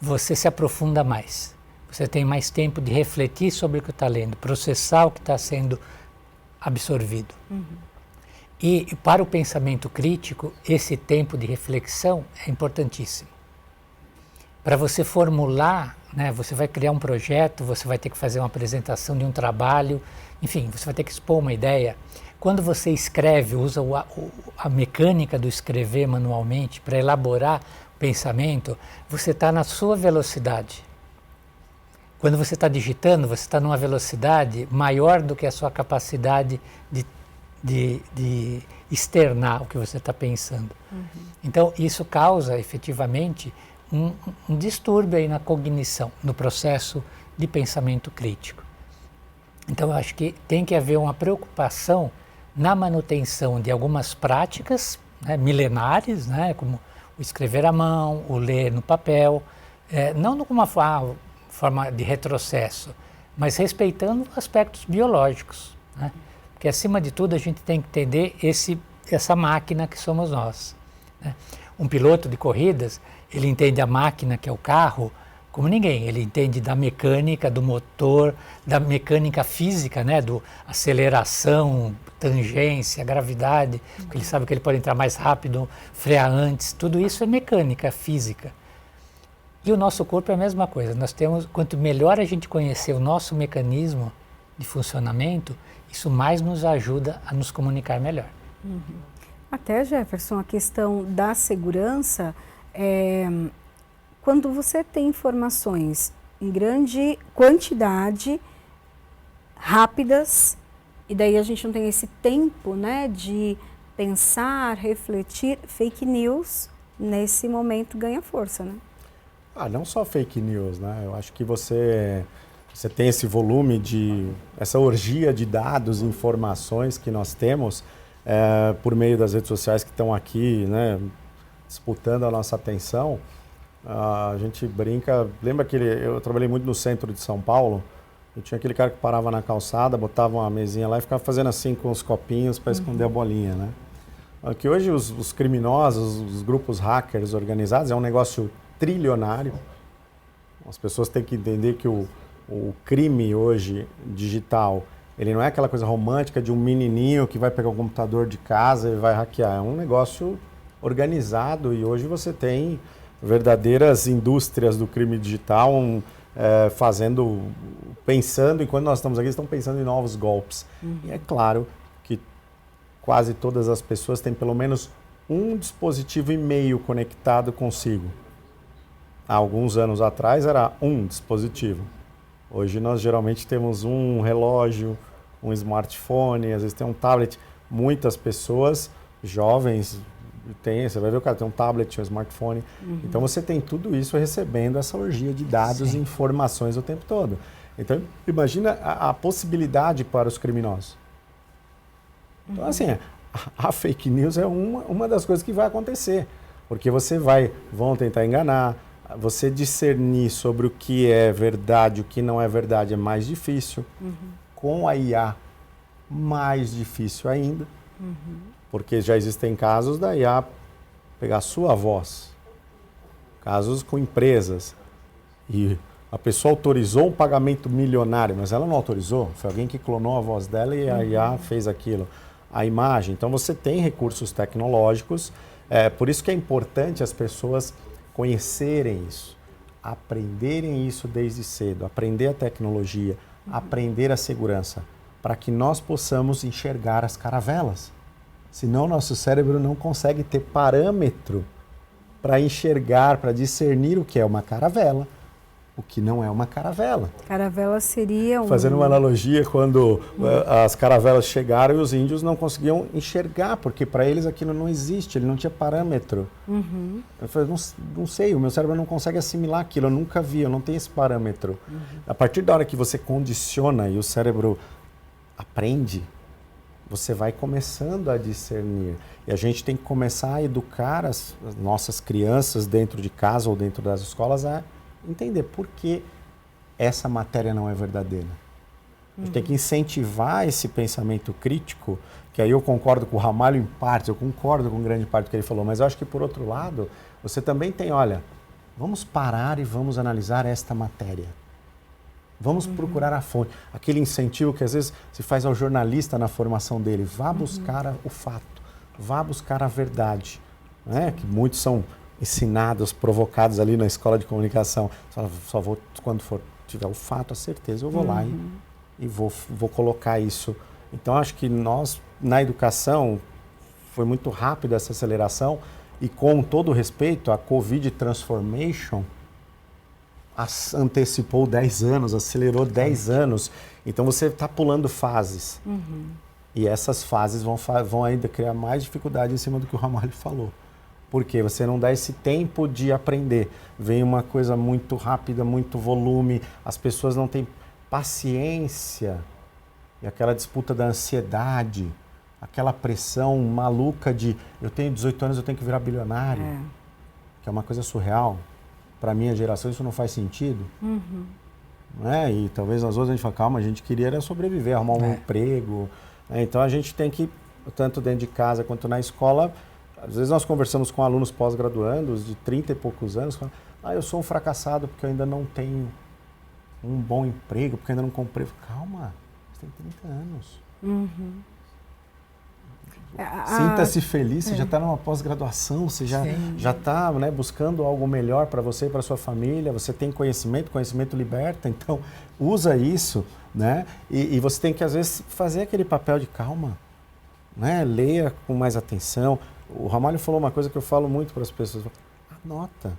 Speaker 2: você se aprofunda mais. Você tem mais tempo de refletir sobre o que está lendo, processar o que está sendo absorvido. E para o pensamento crítico, esse tempo de reflexão é importantíssimo. Para você formular, né, você vai criar um projeto, você vai ter que fazer uma apresentação de um trabalho, enfim, você vai ter que expor uma ideia. Quando você escreve, usa a mecânica do escrever manualmente para elaborar o pensamento, você está na sua velocidade. Quando você está digitando, você está numa velocidade maior do que a sua capacidade de externar o que você está pensando. Então, isso causa, efetivamente, um distúrbio aí na cognição, no processo de pensamento crítico. Então, eu acho que tem que haver uma preocupação na manutenção de algumas práticas, né, milenares, né, como o escrever à mão, o ler no papel, não como uma forma de retrocesso, mas respeitando aspectos biológicos, né? Porque, acima de tudo, a gente tem que entender essa máquina que somos nós, né? Um piloto de corridas, ele entende a máquina, que é o carro, como ninguém. Ele entende da mecânica, do motor, da mecânica física, né? Do aceleração, tangência, gravidade, porque ele sabe que ele pode entrar mais rápido, frear antes. Tudo isso é mecânica física. E o nosso corpo é a mesma coisa. Nós temos, quanto melhor a gente conhecer o nosso mecanismo de funcionamento, isso mais nos ajuda a nos comunicar melhor.
Speaker 1: Até, Jefferson, a questão da segurança, quando você tem informações em grande quantidade, rápidas, e daí a gente não tem esse tempo, né, de pensar, refletir, fake news, nesse momento ganha força, né?
Speaker 3: Não só fake news, né? Eu acho que você tem esse volume essa orgia de dados e informações que nós temos por meio das redes sociais que estão aqui, né, disputando a nossa atenção. A gente brinca, lembra que eu trabalhei muito no centro de São Paulo, e tinha aquele cara que parava na calçada, botava uma mesinha lá e ficava fazendo assim com os copinhos para esconder a bolinha, né? Que hoje os criminosos, os grupos hackers organizados, é um negócio trilionário. As pessoas têm que entender que o crime hoje digital, ele não é aquela coisa romântica de um menininho que vai pegar o computador de casa e vai hackear. É um negócio organizado e hoje você tem verdadeiras indústrias do crime digital pensando, enquanto nós estamos aqui, estão pensando em novos golpes. E é claro que quase todas as pessoas têm pelo menos um dispositivo e-mail conectado consigo. Há alguns anos atrás era um dispositivo. Hoje nós geralmente temos um relógio, um smartphone, às vezes tem um tablet. Muitas pessoas jovens você vai ver o cara tem um tablet, um smartphone. Então você tem tudo isso recebendo essa orgia de dados e informações o tempo todo. Então imagina a possibilidade para os criminosos. Então assim, a fake news é uma das coisas que vai acontecer. Porque vão tentar enganar, você discernir sobre o que é verdade, o que não é verdade é mais difícil. Com a IA, mais difícil ainda. Porque já existem casos da IA pegar a sua voz. Casos com empresas. E a pessoa autorizou um pagamento milionário, mas ela não autorizou. Foi alguém que clonou a voz dela e a IA fez aquilo. A imagem. Então você tem recursos tecnológicos. Por isso que é importante as pessoas conhecerem isso. Aprenderem isso desde cedo. Aprender a tecnologia. Aprender a segurança. Para que nós possamos enxergar as caravelas. Senão nosso cérebro não consegue ter parâmetro para enxergar, para discernir o que é uma caravela, o que não é uma caravela.
Speaker 1: Caravela seria
Speaker 3: Fazendo uma analogia, quando as caravelas chegaram e os índios não conseguiam enxergar, porque para eles aquilo não existe, ele não tinha parâmetro. Eu falei, não sei, o meu cérebro não consegue assimilar aquilo, eu nunca vi, eu não tenho esse parâmetro. A partir da hora que você condiciona e o cérebro aprende, você vai começando a discernir. E a gente tem que começar a educar as nossas crianças dentro de casa ou dentro das escolas a entender por que essa matéria não é verdadeira. A gente tem que incentivar esse pensamento crítico, que aí eu concordo com o Ramalho em partes, eu concordo com grande parte do que ele falou, mas eu acho que por outro lado, você também tem, olha, vamos parar e vamos analisar esta matéria. Vamos procurar a fonte. Aquele incentivo que às vezes se faz ao jornalista na formação dele. Vá buscar o fato. Vá buscar a verdade. Né? Que muitos são ensinados, provocados ali na escola de comunicação. Só vou, quando tiver o fato, a certeza, eu vou lá e vou colocar isso. Então, acho que nós, na educação, foi muito rápido essa aceleração. E com todo respeito, a Covid Transformation antecipou 10 anos, acelerou 10 anos. Então você está pulando fases. E essas fases vão ainda criar mais dificuldade em cima do que o Ramalho falou. Porque você não dá esse tempo de aprender. Vem uma coisa muito rápida, muito volume, as pessoas não têm paciência. E aquela disputa da ansiedade, aquela pressão maluca de eu tenho 18 anos, eu tenho que virar bilionário. Que é uma coisa surreal. Para a minha geração isso não faz sentido. Né? E talvez nas outras a gente fala, calma, a gente queria era sobreviver, arrumar um emprego. Né? Então a gente tem que, tanto dentro de casa quanto na escola, às vezes nós conversamos com alunos pós-graduandos de 30 e poucos anos, falam, eu sou um fracassado porque eu ainda não tenho um bom emprego, porque eu ainda não comprei. Calma, você tem 30 anos. Sinta-se feliz, você já está numa pós-graduação, você já está, né, buscando algo melhor para você e para sua família, você tem conhecimento liberta, então usa isso, né? E você tem que às vezes fazer aquele papel de calma, né? Leia com mais atenção. O Ramalho falou uma coisa que eu falo muito para as pessoas, anota,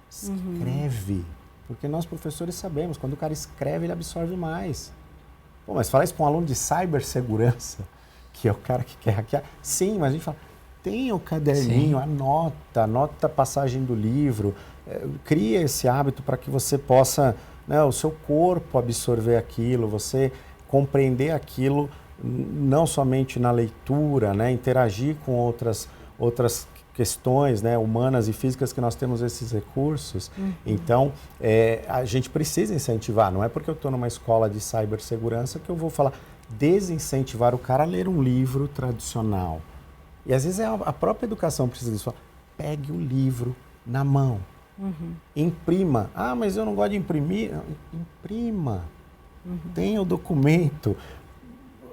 Speaker 3: escreve, porque nós professores sabemos, quando o cara escreve ele absorve mais. Pô, mas fala isso com um aluno de cibersegurança, que é o cara que quer hackear. Sim, mas a gente fala, tenha o caderninho, anota a passagem do livro, cria esse hábito para que você possa, né, o seu corpo absorver aquilo, você compreender aquilo, não somente na leitura, né, interagir com outras questões, né, humanas e físicas que nós temos esses recursos. Então, a gente precisa incentivar, não é porque eu estou numa escola de cibersegurança que eu vou falar desincentivar o cara a ler um livro tradicional. E às vezes a própria educação precisa disso. Pegue o livro na mão, Imprima. Ah, mas eu não gosto de imprimir. Imprima. Tenha o documento.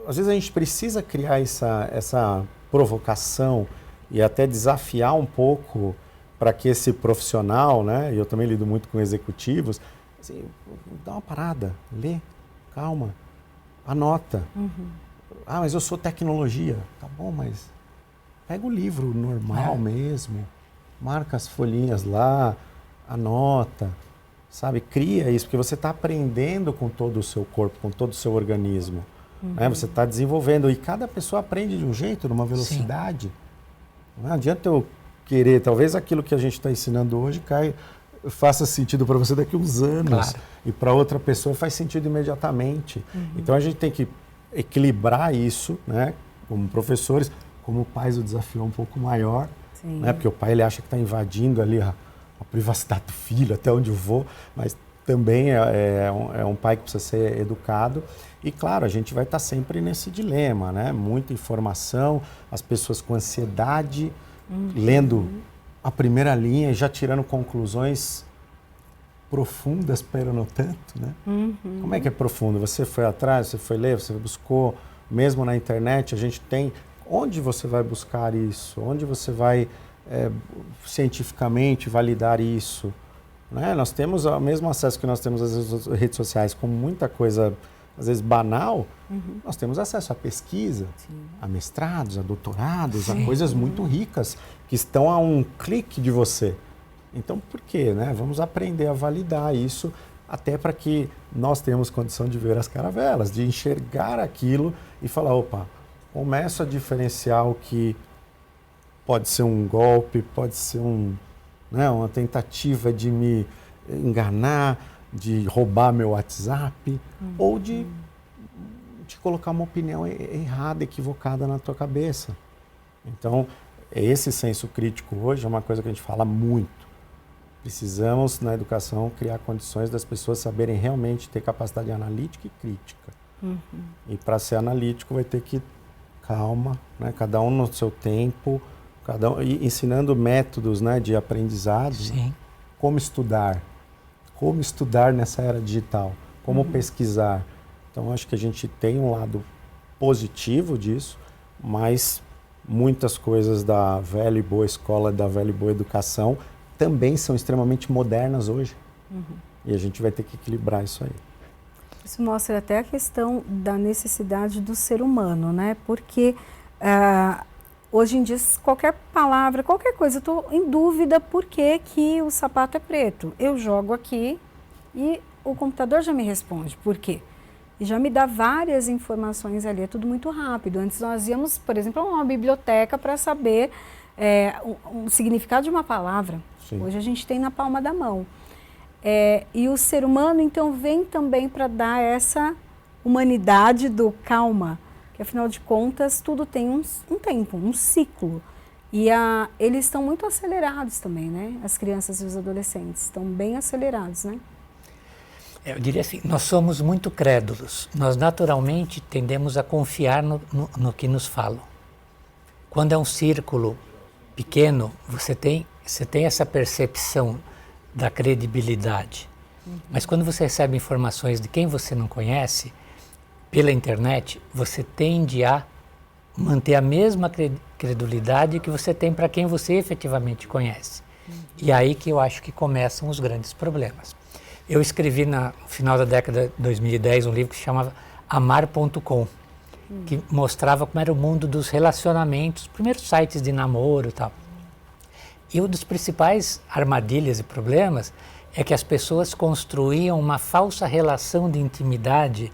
Speaker 3: Às vezes a gente precisa criar essa provocação e até desafiar um pouco para que esse profissional, né? E eu também lido muito com executivos, assim, dá uma parada, lê, calma, anota. Ah, mas eu sou tecnologia. Tá bom, mas pega o livro normal mesmo, marca as folhinhas lá, anota, sabe? Cria isso, porque você está aprendendo com todo o seu corpo, com todo o seu organismo. Né? Você está desenvolvendo e cada pessoa aprende de um jeito, numa velocidade. Sim. Não adianta eu querer, talvez aquilo que a gente está ensinando hoje faça sentido para você daqui a uns anos e para outra pessoa faz sentido imediatamente. Então a gente tem que equilibrar isso, né? Como professores, como pais o desafio é um pouco maior, né? Porque o pai ele acha que está invadindo ali a privacidade do filho, até onde eu vou, mas também é um pai que precisa ser educado. E claro, a gente vai estar sempre nesse dilema, né? Muita informação, as pessoas com ansiedade, lendo a primeira linha e já tirando conclusões profundas, pero não tanto, né? Como é que é profundo? Você foi atrás, você foi ler, você buscou, mesmo na internet, a gente tem... Onde você vai buscar isso? Onde você vai cientificamente validar isso? Né? Nós temos o mesmo acesso que nós temos às redes sociais com muita coisa, às vezes banal, nós temos acesso a pesquisa, a mestrados, a doutorados, a coisas muito ricas que estão a um clique de você. Então, por quê? Né? Vamos aprender a validar isso até para que nós tenhamos condição de ver as caravelas, de enxergar aquilo e falar, opa, começo a diferenciar o que pode ser um golpe, pode ser uma tentativa de me enganar, de roubar meu WhatsApp ou de colocar uma opinião errada, equivocada na tua cabeça. Então, esse senso crítico hoje é uma coisa que a gente fala muito. Precisamos, na educação, criar condições das pessoas saberem realmente ter capacidade analítica e crítica. E para ser analítico vai ter que calma, né? Cada um no seu tempo, e ensinando métodos, né, de aprendizado, né? Como estudar nessa era digital, como pesquisar. Então, acho que a gente tem um lado positivo disso, mas muitas coisas da velha e boa escola, da velha e boa educação, também são extremamente modernas hoje. E a gente vai ter que equilibrar isso aí.
Speaker 1: Isso mostra até a questão da necessidade do ser humano, né? Porque hoje em dia, qualquer palavra, qualquer coisa, eu estou em dúvida por que o sapato é preto. Eu jogo aqui e o computador já me responde por quê. E já me dá várias informações ali, é tudo muito rápido. Antes nós íamos, por exemplo, a uma biblioteca para saber o significado de uma palavra. Hoje a gente tem na palma da mão. E o ser humano, então, vem também para dar essa humanidade do calma, que afinal de contas tudo tem um tempo, um ciclo. E eles estão muito acelerados também, né? As crianças e os adolescentes estão bem acelerados, né?
Speaker 2: Eu diria assim, nós somos muito crédulos. Nós naturalmente tendemos a confiar no que nos falam. Quando é um círculo pequeno, você tem essa percepção da credibilidade. Mas quando você recebe informações de quem você não conhece, pela internet, você tende a manter a mesma credulidade que você tem para quem você efetivamente conhece. E aí que eu acho que começam os grandes problemas. Eu escrevi no final da década de 2010 um livro que se chamava Amar.com, que mostrava como era o mundo dos relacionamentos, os primeiros sites de namoro e tal. E uma das principais armadilhas e problemas é que as pessoas construíam uma falsa relação de intimidade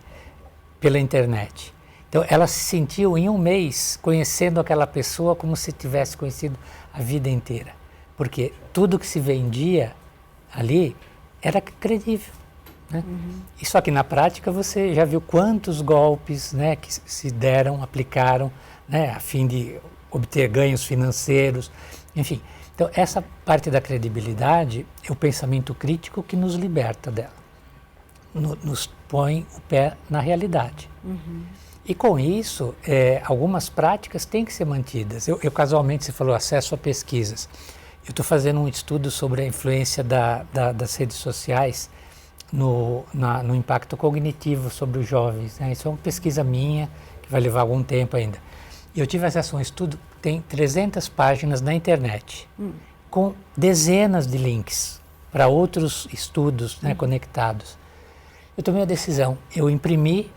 Speaker 2: pela internet. Então, elas se sentiam em um mês conhecendo aquela pessoa como se tivesse conhecido a vida inteira. Porque tudo que se vendia ali era credível. Né? E só que na prática você já viu quantos golpes, né, que se deram, aplicaram, né, a fim de obter ganhos financeiros, enfim. Então, essa parte da credibilidade é o pensamento crítico que nos liberta dela, nos põe o pé na realidade. E com isso, algumas práticas têm que ser mantidas. Eu casualmente, você falou acesso a pesquisas. Eu estou fazendo um estudo sobre a influência das redes sociais no impacto cognitivo sobre os jovens, né? Isso é uma pesquisa minha, que vai levar algum tempo ainda. E eu tive acesso a um estudo, tem 300 páginas na internet, com dezenas de links para outros estudos, né, conectados. Eu tomei a decisão, eu imprimi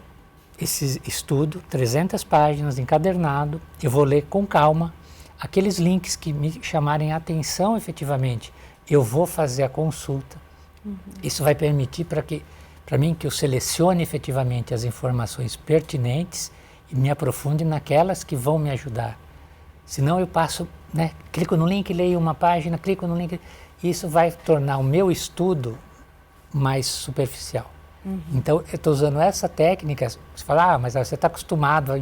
Speaker 2: esse estudo, 300 páginas, encadernado, eu vou ler com calma, aqueles links que me chamarem a atenção efetivamente, eu vou fazer a consulta. Isso vai permitir para mim que eu selecione efetivamente as informações pertinentes e me aprofunde naquelas que vão me ajudar. Senão eu passo, né, clico no link, leio uma página, clico no link, e isso vai tornar o meu estudo mais superficial. Então, eu estou usando essa técnica. Você fala, mas você está acostumado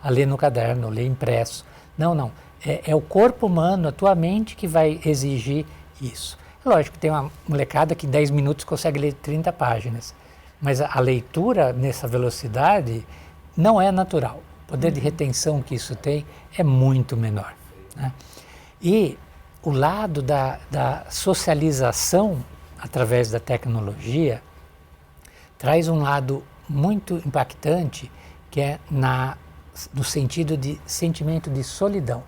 Speaker 2: a ler no caderno, ler impresso. Não, não. É o corpo humano, a tua mente que vai exigir isso. É lógico que tem uma molecada que em 10 minutos consegue ler 30 páginas. Mas a leitura nessa velocidade não é natural. O poder de retenção que isso tem é muito menor, né? E o lado da socialização através da tecnologia traz um lado muito impactante, que é no sentido de sentimento de solidão.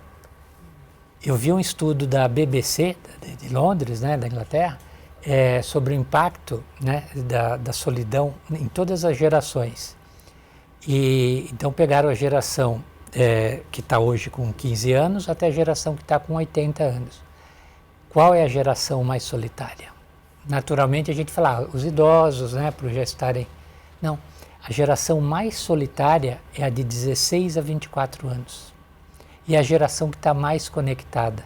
Speaker 2: Eu vi um estudo da BBC, de Londres, né, da Inglaterra, sobre o impacto, né, da solidão em todas as gerações. E então pegaram a geração que está hoje com 15 anos até a geração que está com 80 anos. Qual é a geração mais solitária? Naturalmente a gente fala, os idosos, né, por já estarem... Não, a geração mais solitária é a de 16 a 24 anos. E a geração que está mais conectada.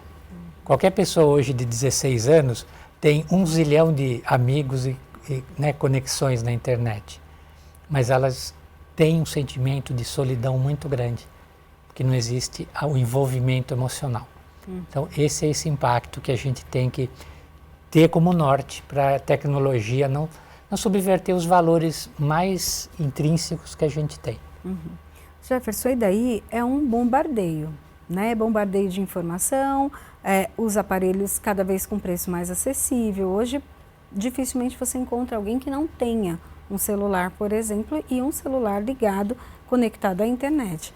Speaker 2: Qualquer pessoa hoje de 16 anos tem 1 zilhão de amigos e né, conexões na internet. Mas elas têm um sentimento de solidão muito grande, porque não existe o envolvimento emocional. Então esse é esse impacto que a gente tem que ter como norte para a tecnologia não subverter os valores mais intrínsecos que a gente tem.
Speaker 1: Jefferson, e daí é um bombardeio, né? Bombardeio de informação, os aparelhos cada vez com preço mais acessível. Hoje, dificilmente você encontra alguém que não tenha um celular, por exemplo, e um celular ligado, conectado à internet.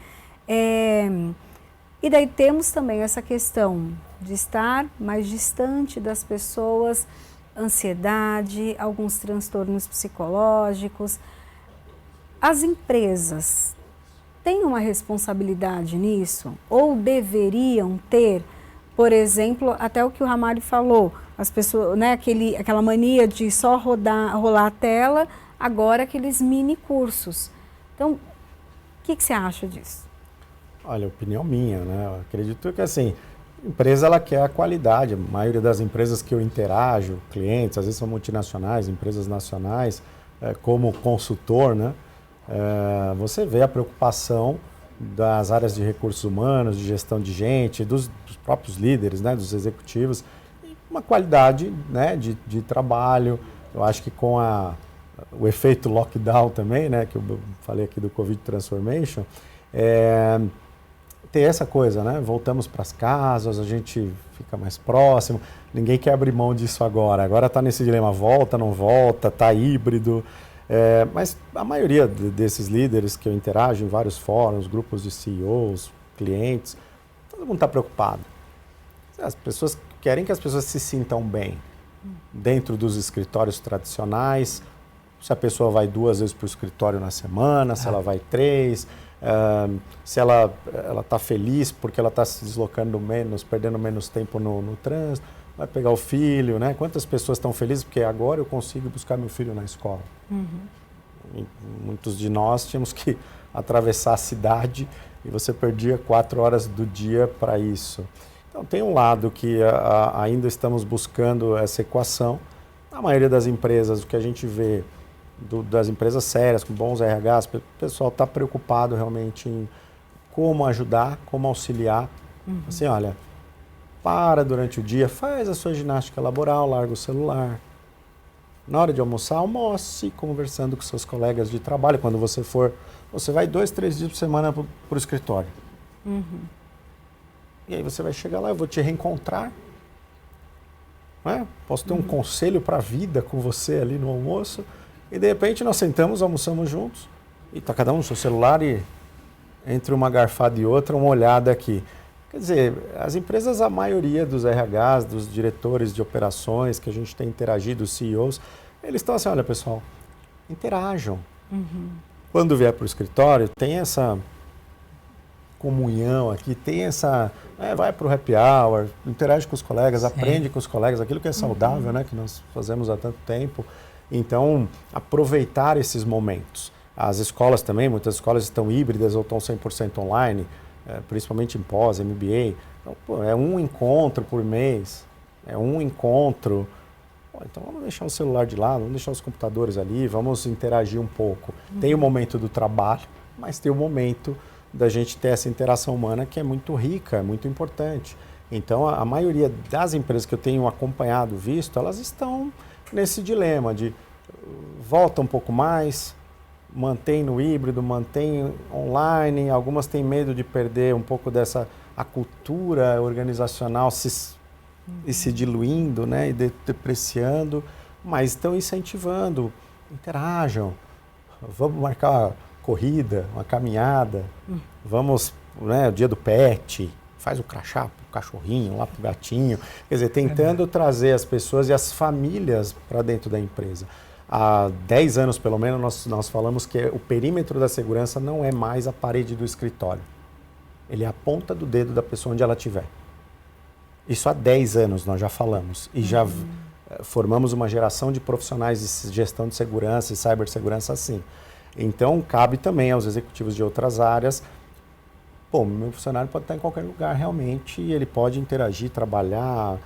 Speaker 1: E daí temos também essa questão de estar mais distante das pessoas, ansiedade, alguns transtornos psicológicos. As empresas têm uma responsabilidade nisso? Ou deveriam ter, por exemplo, até o que o Ramalho falou, as pessoas, né, aquela mania de só rolar a tela, agora aqueles mini cursos. Então, o que você acha disso?
Speaker 3: Olha, opinião minha, né? Eu acredito que assim, a empresa ela quer a qualidade. A maioria das empresas que eu interajo, clientes, às vezes são multinacionais, empresas nacionais, como consultor, né? Você vê a preocupação das áreas de recursos humanos, de gestão de gente, dos próprios líderes, né? Dos executivos, e uma qualidade, né? de trabalho. Eu acho que com o efeito lockdown também, né? Que eu falei aqui do Covid Transformation, ter essa coisa, né? Voltamos para as casas, a gente fica mais próximo, ninguém quer abrir mão disso agora. Agora está nesse dilema, volta, não volta, está híbrido. Mas a maioria desses líderes que eu interajo em vários fóruns, grupos de CEOs, clientes, todo mundo está preocupado. As pessoas querem que as pessoas se sintam bem dentro dos escritórios tradicionais. Se a pessoa vai 2 vezes para o escritório na semana, se ela vai 3... se ela está feliz porque ela está se deslocando menos, perdendo menos tempo no trânsito, vai pegar o filho, né? Quantas pessoas estão felizes porque agora eu consigo buscar meu filho na escola? E muitos de nós tínhamos que atravessar a cidade e você perdia 4 horas do dia para isso. Então tem um lado que ainda estamos buscando essa equação. A maioria das empresas, o que a gente vê das empresas sérias, com bons RHs, o pessoal está preocupado realmente em como ajudar, como auxiliar. Assim, olha, para durante o dia, faz a sua ginástica laboral, larga o celular. Na hora de almoçar, almoce conversando com seus colegas de trabalho. Quando você for, você vai 2, 3 dias por semana para o escritório. E aí você vai chegar lá, eu vou te reencontrar. né? Posso ter um conselho para a vida com você ali no almoço, e de repente nós sentamos, almoçamos juntos, e está cada um no seu celular e entre uma garfada e outra, uma olhada aqui. Quer dizer, as empresas, a maioria dos RHs, dos diretores de operações que a gente tem interagido, os CEOs, eles estão assim, olha pessoal, interajam. Quando vier para o escritório, tem essa comunhão aqui, tem essa... vai para o happy hour, interage com os colegas, aprende com os colegas, aquilo que é saudável, né, que nós fazemos há tanto tempo. Então, aproveitar esses momentos. As escolas também, muitas escolas estão híbridas ou estão 100% online, principalmente em pós, MBA. Então, pô, é um encontro por mês, é um encontro. Pô, então vamos deixar o celular de lado, vamos deixar os computadores ali, vamos interagir um pouco. Tem o momento do trabalho, mas tem o momento da gente ter essa interação humana que é muito rica, é muito importante. Então a maioria das empresas que eu tenho acompanhado, visto, elas estão nesse dilema de volta um pouco mais, mantém no híbrido, mantém online, algumas têm medo de perder um pouco dessa a cultura organizacional e se diluindo, né, e depreciando, mas estão incentivando, interajam, vamos marcar corrida, uma caminhada, vamos, né, o dia do pet, faz o crachá pro cachorrinho, lá pro gatinho, quer dizer, tentando trazer as pessoas e as famílias para dentro da empresa. Há 10 anos, pelo menos, nós falamos que o perímetro da segurança não é mais a parede do escritório. Ele é a ponta do dedo da pessoa onde ela estiver. Isso há 10 anos nós já falamos. E já formamos uma geração de profissionais de gestão de segurança e cibersegurança assim. Então, cabe também aos executivos de outras áreas. Pô, meu funcionário pode estar em qualquer lugar realmente, e ele pode interagir, trabalhar,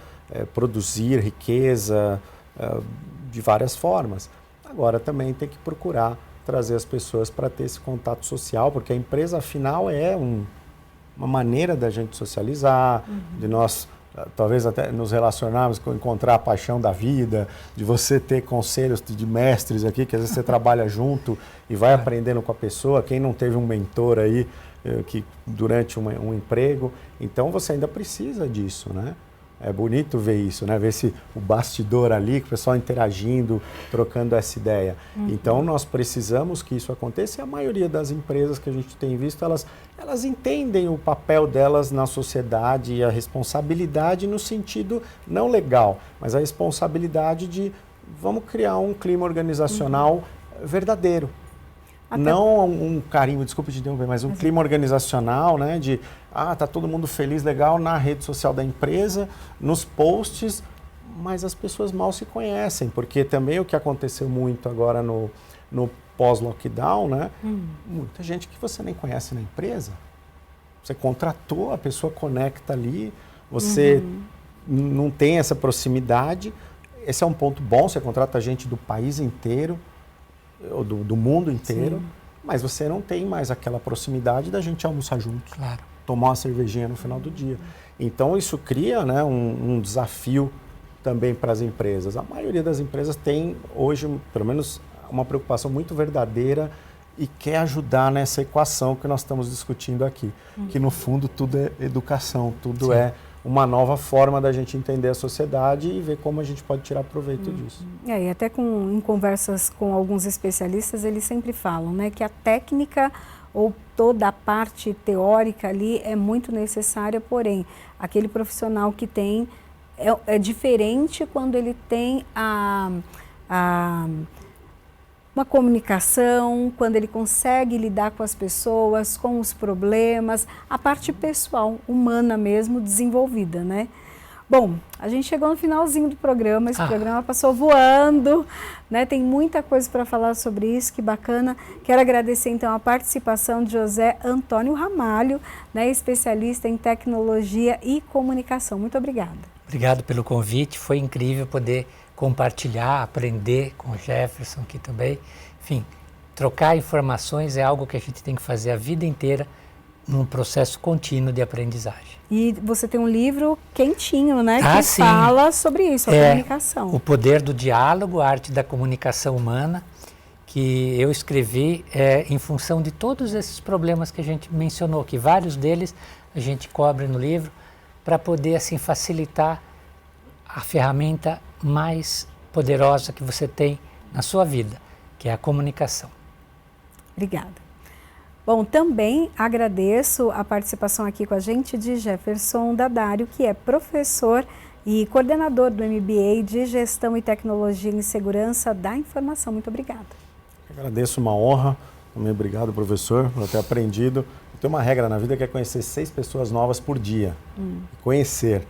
Speaker 3: produzir riqueza, de várias formas. Agora também tem que procurar trazer as pessoas para ter esse contato social, porque a empresa afinal é uma maneira da gente socializar, de nós talvez até nos relacionarmos, encontrar a paixão da vida, de você ter conselhos de mestres aqui, que às vezes você trabalha junto e vai aprendendo com a pessoa, quem não teve um mentor aí que durante um emprego, então você ainda precisa disso, né? É bonito ver isso, né? Ver o bastidor ali, com o pessoal interagindo, trocando essa ideia. Então, nós precisamos que isso aconteça, e a maioria das empresas que a gente tem visto, elas entendem o papel delas na sociedade e a responsabilidade no sentido não legal, mas a responsabilidade de vamos criar um clima organizacional verdadeiro. Não um carinho, desculpa te interromper, mas um clima organizacional, né, de tá todo mundo feliz, legal, na rede social da empresa, nos posts, mas as pessoas mal se conhecem, porque também o que aconteceu muito agora no pós-lockdown, né, muita gente que você nem conhece na empresa, você contratou, a pessoa conecta ali, você não tem essa proximidade, esse é um ponto bom, você contrata gente do país inteiro, do mundo inteiro, mas você não tem mais aquela proximidade da gente almoçar juntos, tomar uma cervejinha no final do dia. Então isso cria, né, um desafio também para as empresas. A maioria das empresas tem hoje, pelo menos, uma preocupação muito verdadeira e quer ajudar nessa equação que nós estamos discutindo aqui, que no fundo tudo é educação, tudo é uma nova forma da gente entender a sociedade e ver como a gente pode tirar proveito disso.
Speaker 1: E até em conversas com alguns especialistas, eles sempre falam, né, que a técnica ou toda a parte teórica ali é muito necessária, porém, aquele profissional que tem, é diferente quando ele tem uma comunicação, quando ele consegue lidar com as pessoas, com os problemas, a parte pessoal, humana mesmo, desenvolvida, né? Bom, a gente chegou no finalzinho do programa, esse programa passou voando, né? Tem muita coisa para falar sobre isso, que bacana. Quero agradecer então a participação de José Antônio Ramalho, né? Especialista em tecnologia e comunicação. Muito obrigada.
Speaker 2: Obrigado pelo convite, foi incrível poder compartilhar, aprender com o Jefferson aqui também. Enfim, trocar informações é algo que a gente tem que fazer a vida inteira num processo contínuo de aprendizagem.
Speaker 1: E você tem um livro quentinho, né, que
Speaker 2: sim.
Speaker 1: fala sobre isso, a comunicação.
Speaker 2: O Poder do Diálogo, a Arte da Comunicação Humana, que eu escrevi em função de todos esses problemas que a gente mencionou, que vários deles a gente cobre no livro, para poder assim facilitar a ferramenta mais poderosa que você tem na sua vida, que é a comunicação.
Speaker 1: Obrigada. Bom, também agradeço a participação aqui com a gente de Jefferson Dadário, que é professor e coordenador do MBA de Gestão e Tecnologia em Segurança da Informação. Muito obrigada.
Speaker 3: Agradeço, uma honra. Também obrigado, professor, por ter aprendido. Eu tenho uma regra na vida que é conhecer 6 pessoas novas por dia. Conhecer.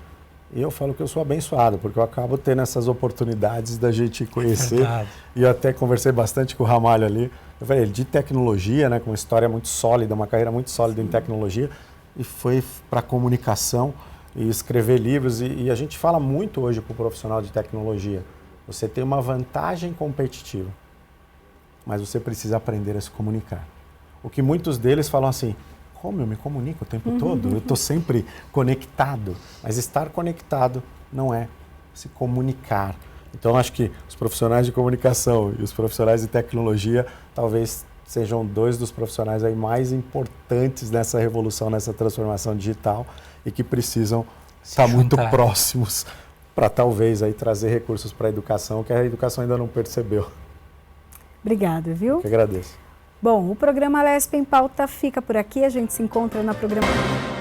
Speaker 3: E eu falo que eu sou abençoado, porque eu acabo tendo essas oportunidades da gente conhecer. E eu até conversei bastante com o Ramalho ali. Eu falei, de tecnologia, né, com uma história muito sólida, uma carreira muito sólida em tecnologia, e foi para comunicação e escrever livros. E a gente fala muito hoje para o profissional de tecnologia. Você tem uma vantagem competitiva, mas você precisa aprender a se comunicar. O que muitos deles falam assim, como eu me comunico o tempo todo? Eu estou sempre conectado. Mas estar conectado não é se comunicar. Então, acho que os profissionais de comunicação e os profissionais de tecnologia talvez sejam 2 dos profissionais aí mais importantes nessa revolução, nessa transformação digital e que precisam estar muito próximos para talvez aí trazer recursos para a educação que a educação ainda não percebeu.
Speaker 1: Obrigada, viu?
Speaker 3: Eu que agradeço.
Speaker 1: Bom, o programa Lesp em Pauta fica por aqui. A gente se encontra na programação.